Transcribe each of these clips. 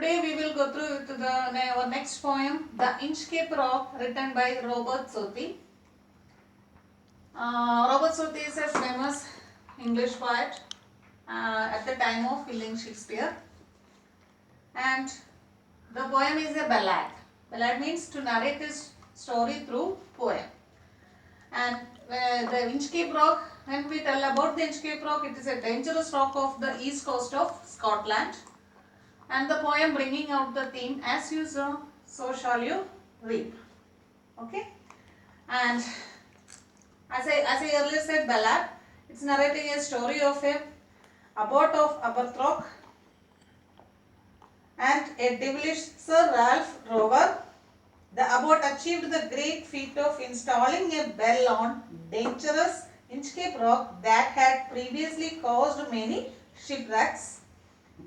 Today we will go through our next poem, The Inchcape Rock, written by Robert Southey. Robert Southey is a famous English poet at the time of William Shakespeare, and the poem is a ballad. Ballad means to narrate a story through poem. And the Inchcape Rock, when we tell about the Inchcape Rock, it is a dangerous rock of the east coast of Scotland. And the poem bringing out the theme, as you sow, so shall you reap. Okay? And as I earlier said, ballad, it's narrating a story of a abbot of Aberthrock and a devilish Sir Ralph Rover. The abbot achieved the great feat of installing a bell on dangerous Inchcape Rock that had previously caused many shipwrecks.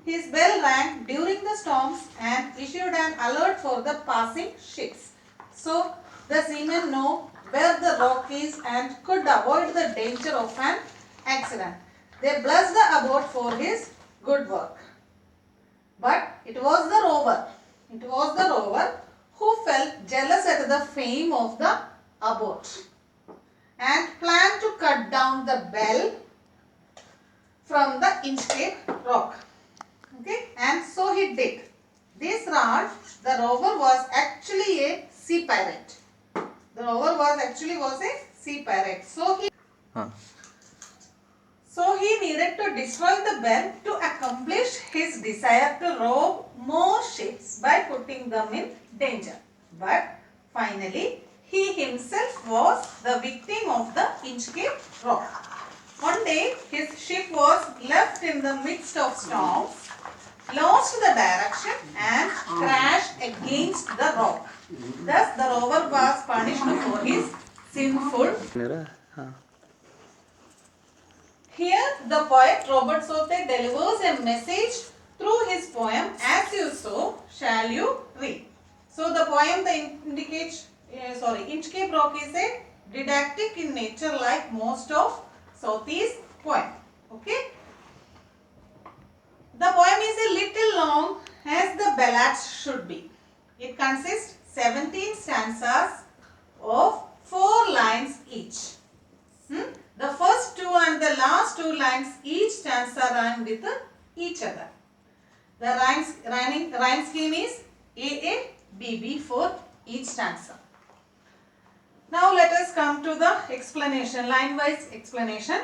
His bell rang during the storms and issued an alert for the passing ships. So the seamen know where the rock is and could avoid the danger of an accident. They blessed the abbot for his good work. But it was the rover who felt jealous at the fame of the abbot and planned to cut down the bell from the Inchcape Rock. Okay, and so he did. This Raj, the rover, was actually a sea pirate. The rover was a sea pirate. So he needed to destroy the bell to accomplish his desire to rob more ships by putting them in danger. But finally, he himself was the victim of the Inchcape Rock. One day, his ship was left in the midst of storms, lost the direction and crashed against the rock. Thus, the rover was punished for his sinful. Here, the poet Robert Southey delivers a message through his poem, As You Sow, Shall You Reap. So, the poem indicates, Inchcape Rock is a didactic in nature like most of Southey's poem. Okay. The poem is a little long as the ballads should be. It consists 17 stanzas of 4 lines each. The first 2 and the last 2 lines each stanza rhyme with each other. The rhyme scheme is AA, BB for each stanza. Now let us come to the explanation, line-wise explanation.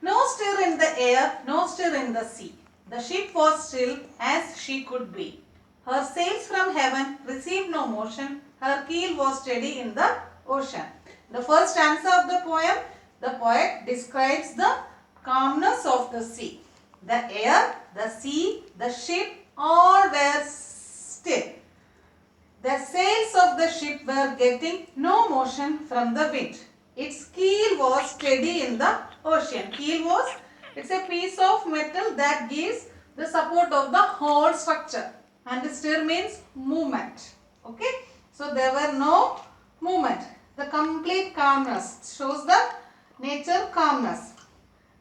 No stir in the air, no stir in the sea. The ship was still as she could be. Her sails from heaven received no motion. Her keel was steady in the ocean. The first stanza of the poem, the poet describes the calmness of the sea. The air, the sea, the ship, all were still. The sails of the ship were getting no motion from the wind. Its keel was steady in the ocean. Keel it's a piece of metal that gives the support of the whole structure. And stir means movement. Okay. So there were no movement. The complete calmness shows the nature calmness.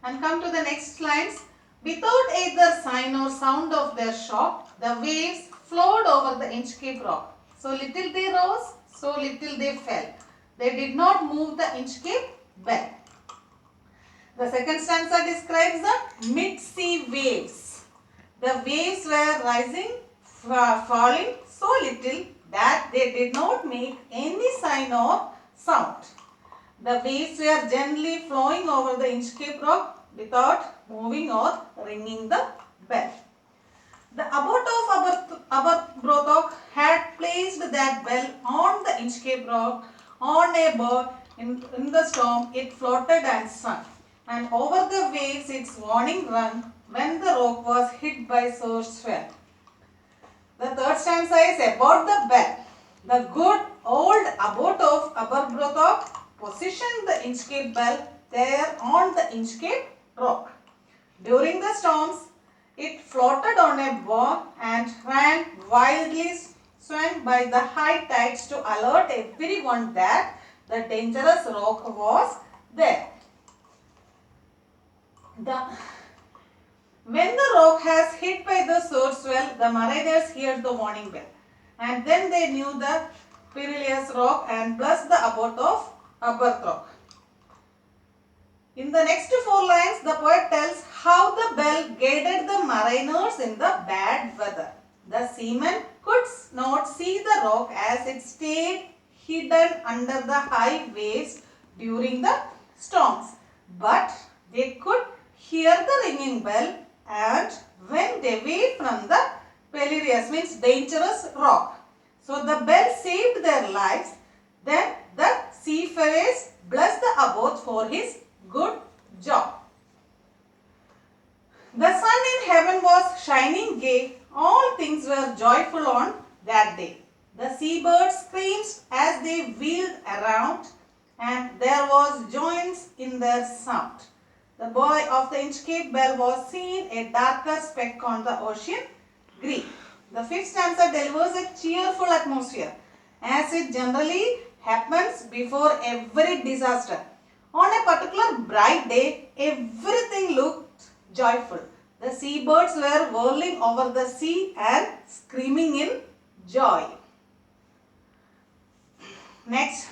And come to the next lines. Without either sign or sound of their shock, the waves flowed over the Inchcape Rock. So little they rose, so little they fell. They did not move the Inchcape bell. The second stanza describes the mid-sea waves. The waves were rising, falling so little that they did not make any sign or sound. The waves were gently flowing over the Inchcape Rock without moving or ringing the bell. The abbot of Aberthrock had placed that bell on the Inchcape Rock on a board. In the storm, it floated and sunk, and over the waves its warning rung when the rock was hit by sore swell. The third stanza is about the bell. The good old abbot of Aberthrock positioned the Inchcape bell there on the Inchcape Rock. During the storms, it floated on a board and ran wildly, swung by the high tides to alert everyone that the dangerous rock was there. When the rock has hit by the sword swell, the mariners heard the warning bell, and then they knew the perilous rock and blessed the abbot of Aberthrock. In the next four lines, the poet tells how the bell guided the mariners in the bad weather. The seamen could not see the rock as it stayed hidden under the high waves during the storms, but they could hear the ringing bell and went away from the perilous, means dangerous rock. So the bell saved their lives. Then the seafarers blessed the abbot for his good job. The sun in heaven was shining gay. All things were joyful on that day. The seabirds screamed as they wheeled around, and there was joyance in their sound. The buoy of the Inchcape bell was seen, a darker speck on the ocean green. The fifth stanza delivers a cheerful atmosphere, as it generally happens before every disaster. On a particular bright day, everything looked joyful. The seabirds were whirling over the sea and screaming in joy. Next.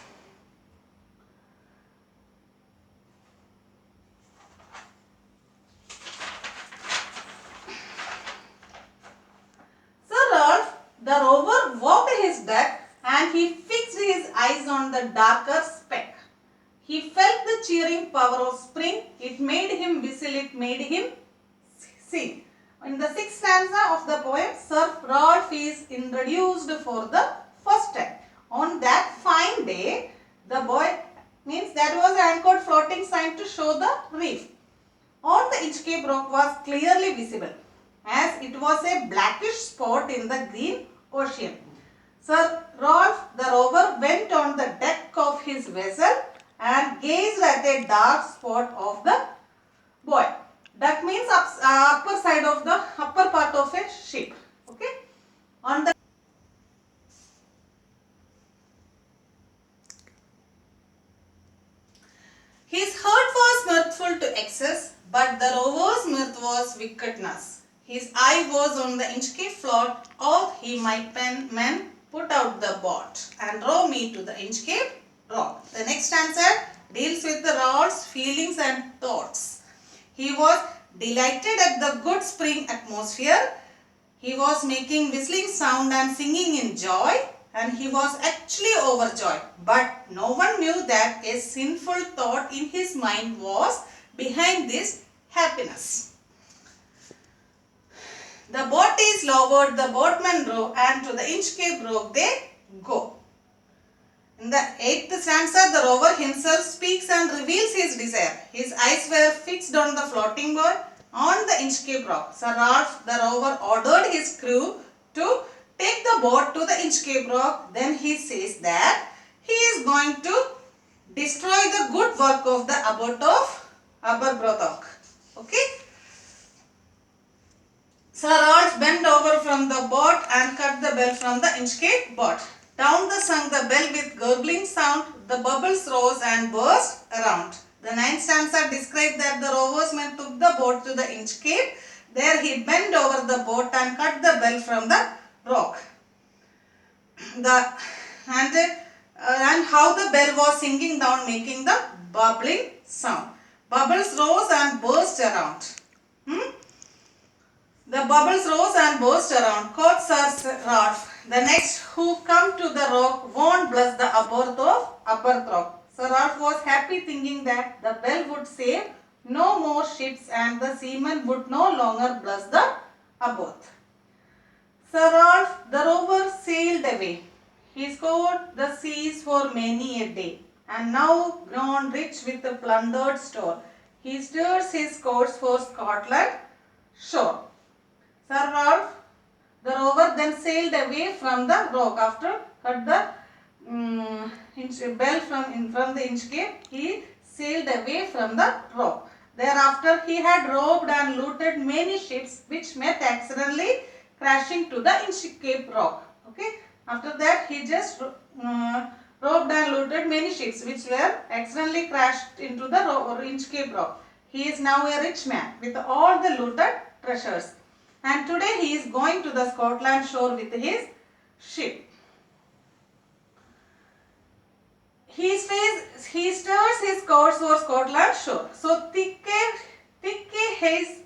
Sir Ralph, the rover, walked his deck and he fixed his eyes on the darker speck. He felt the cheering power of spring. It made him whistle, it made him sing. In the sixth stanza of the poem, Sir Ralph is introduced for the first time. On that fine day, the boy, means that was anchored floating sign to show the reef on the Inchcape rock was clearly visible, as it was a blackish spot in the green ocean. Sir Ralph the rover went on the deck of his vessel and gazed at a dark spot of the buoy. Deck means upper side of the upper part of a ship. Okay. On the his heart was mirthful to excess, but the rover's mirth was wickedness. His eye was on the Inchcape float, or he might men put out the boat and row me to the Inchcape rock. The next stanza deals with the Ralph's feelings and thoughts. He was delighted at the good spring atmosphere. He was making whistling sound and singing in joy, and he was actually overjoyed. But no one knew that a sinful thought in his mind was behind this happiness. The boat is lowered, the boatmen row, and to the Inchcape rock they go. In the eighth stanza, the rover himself speaks and reveals his desire. His eyes were fixed on the floating boy on the Inchcape rock. Sir Ralph the rover ordered his crew to take the boat to the Inchcape rock. Then he says that he is going to destroy the good work of the abbot of Aberbrothock. Okay. Sir Ralph bent over from the boat and cut the bell from the Inchcape boat. Down the sung the bell with gurgling sound, the bubbles rose and burst around. The ninth stanza describes that the rover's men took the boat to the Inchcape. There he bent over the boat and cut the bell from the rock. And how the bell was singing down, making the bubbling sound. Bubbles rose and burst around. The bubbles rose and burst around. Quoth Sir Ralph, the next who come to the rock won't bless the abbot of Aberthrock. Sir Ralph was happy thinking that the bell would save no more ships and the seamen would no longer bless the abbot. Sir Ralph the rover sailed away. He scoured the seas for many a day, and now grown rich with the plundered store, he steers his course for Scotland shore. Sir Ralph the rover then sailed away from the rock after cut the bell from the Inchcape. He sailed away from the rock. Thereafter he had robbed and looted many ships which met accidentally crashing to the Inchcape rock. Okay. After that he just robbed and looted many ships which were accidentally crashed into the Inchcape rock. He is now a rich man with all the looted treasures. And today he is going to the Scotland shore with his ship. He steers his course for Scotland shore. So thick haze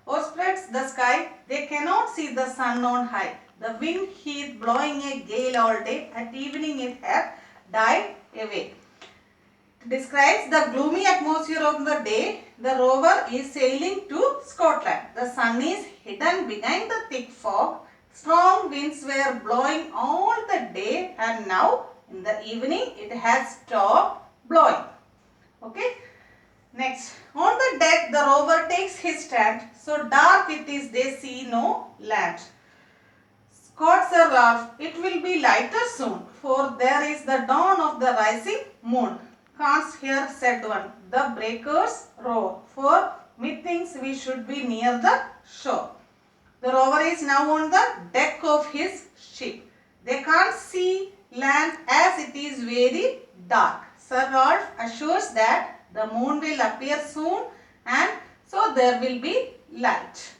overspreads the sky. They cannot see the sun on high. The wind is blowing a gale all day. At evening it had died away. It describes the gloomy atmosphere of the day. The rover is sailing to Scotland. The sun is hidden behind the thick fog. Strong winds were blowing all the day, and now in the evening it has stopped blowing. Okay. Next, on the deck the rover takes his stand. So dark it is, they see no land. Scott Sir Ralph, it will be lighter soon, for there is the dawn of the rising moon. Canst hear, said one, the breakers roar, for methinks we should be near the shore. The rover is now on the deck of his ship. They can't see land as it is very dark. Sir Ralph assures that the moon will appear soon, and so there will be light.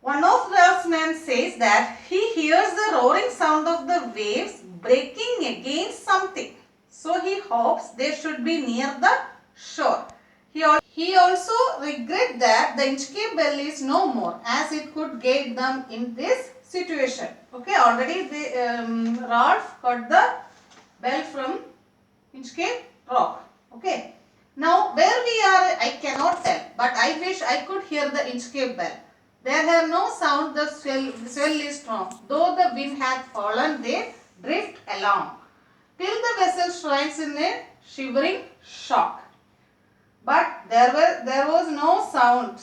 One of Ralph's men says that he hears the roaring sound of the waves breaking against something. So he hopes they should be near the shore. He also regrets that the Inchcape Bell is no more, as it could guide them in this situation. Okay, already Ralph got the bell from Inchcape Rock. Okay. Now where we are I cannot tell, but I wish I could hear the Inchcape Bell. There have no sound, the swell is strong. Though the wind hath fallen, they drift along, till the vessel shrinks in a shivering shock. But there was no sound.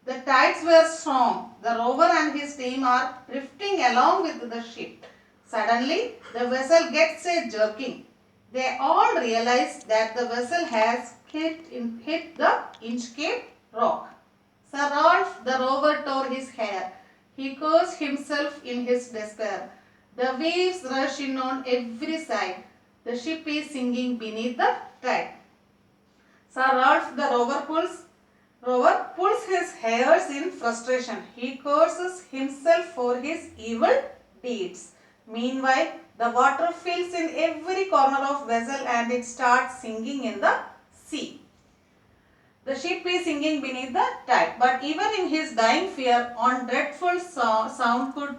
The tides were strong. The rover and his team are drifting along with the ship. Suddenly, the vessel gets a jerking. They all realize that the vessel has hit the Inchcape Rock. Sir Ralph the rover tore his hair. He cursed himself in his despair. The waves rush in on every side. The ship is sinking beneath the tide. Sir Ralph the rover pulls his hairs in frustration. He curses himself for his evil deeds. Meanwhile, the water fills in every corner of vessel and it starts sinking in the sea. The ship is sinking beneath the tide. But even in his dying fear, one dreadful sound could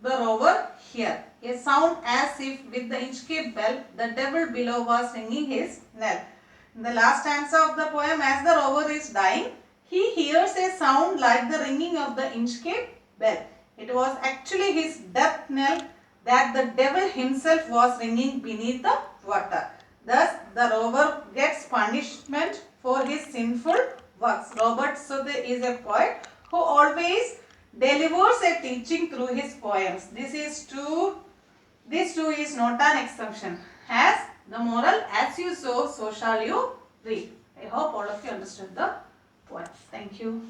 the rover hear. A sound as if with the Inchcape Bell, the devil below was ringing his knell. In the last stanza of the poem, as the rover is dying, he hears a sound like the ringing of the Inchcape Bell. It was actually his death knell that the devil himself was ringing beneath the water. Thus, the rover gets punishment for his sinful works. Robert Southey is a poet who always delivers a teaching through his poems. This too is not an exception. As the moral, as you sow, so shall you reap. I hope all of you understood the poem. Thank you.